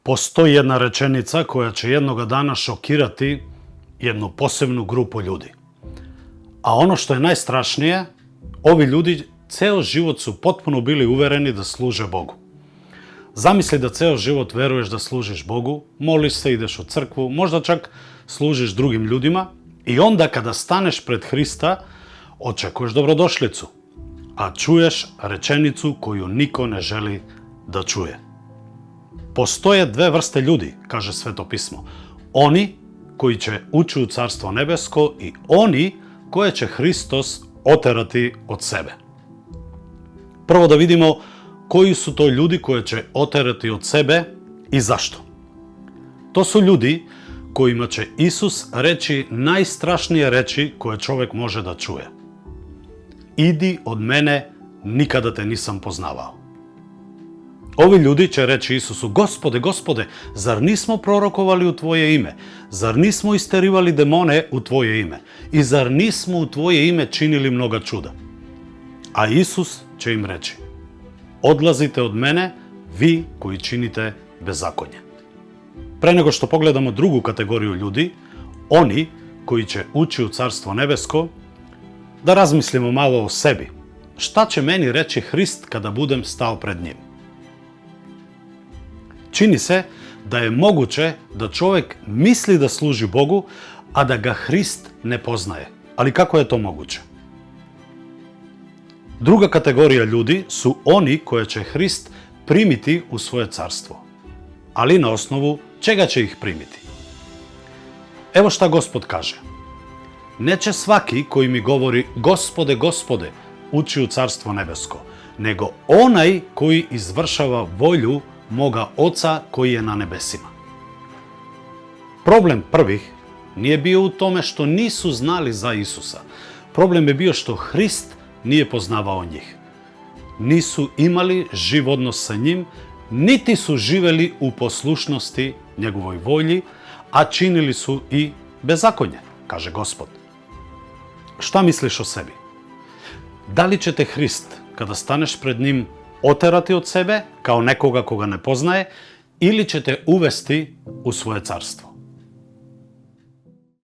Postoji jedna rečenica koja će jednoga dana šokirati jednu posebnu grupu ljudi. A ono što je najstrašnije, ovi ljudi ceo život su potpuno bili uvereni da služe Bogu. Zamisli da ceo život veruješ da služiš Bogu, moliš se, ideš u crkvu, možda čak služiš drugim ljudima i onda kada staneš pred Hrista, očekuješ dobrodošlicu, a čuješ rečenicu koju niko ne želi da čuje. Postoje dve vrste ljudi, kaže Sveto pismo. Oni koji će ući u Carstvo nebesko i oni koje će Hristos oterati od sebe. Prvo da vidimo koji su to ljudi koje će oterati od sebe i zašto. To su ljudi kojima će Isus reći najstrašnije reči koje čovjek može da čuje. Idi od mene, nikada te nisam poznavao. Ovi ljudi će reći Isusu: Gospode, Gospode, zar nismo prorokovali u Tvoje ime? Zar nismo isterivali demone u Tvoje ime? I zar nismo u Tvoje ime činili mnoga čuda? A Isus će im reći: odlazite od mene, vi koji činite bezakonje. Pre nego što pogledamo drugu kategoriju ljudi, oni koji će ući u Carstvo nebesko, da razmislimo malo o sebi. Šta će meni reći Hrist kada budem stao pred njim? Čini se da je moguće da čovjek misli da služi Bogu, a da ga Hrist ne poznaje. Ali kako je to moguće? Druga kategorija ljudi su oni koje će Hrist primiti u svoje carstvo. Ali na osnovu čega će ih primiti? Evo šta Gospod kaže. Neće svaki koji mi govori Gospode, Gospode, ući u Carstvo nebesko, nego onaj koji izvršava volju moga Oca koji je na nebesima. Problem prvih nije bio u tome što nisu znali za Isusa. Problem je bio što Hrist nije poznavao njih. Nisu imali živ odnos sa njim, niti su živeli u poslušnosti njegovoj volji, a činili su i bezakonje, kaže Gospod. Šta misliš o sebi? Da li će te Hrist, kada staneš pred njim, oterati od sebe kao nekoga koga ne poznaje, ili će te uvesti u svoje carstvo?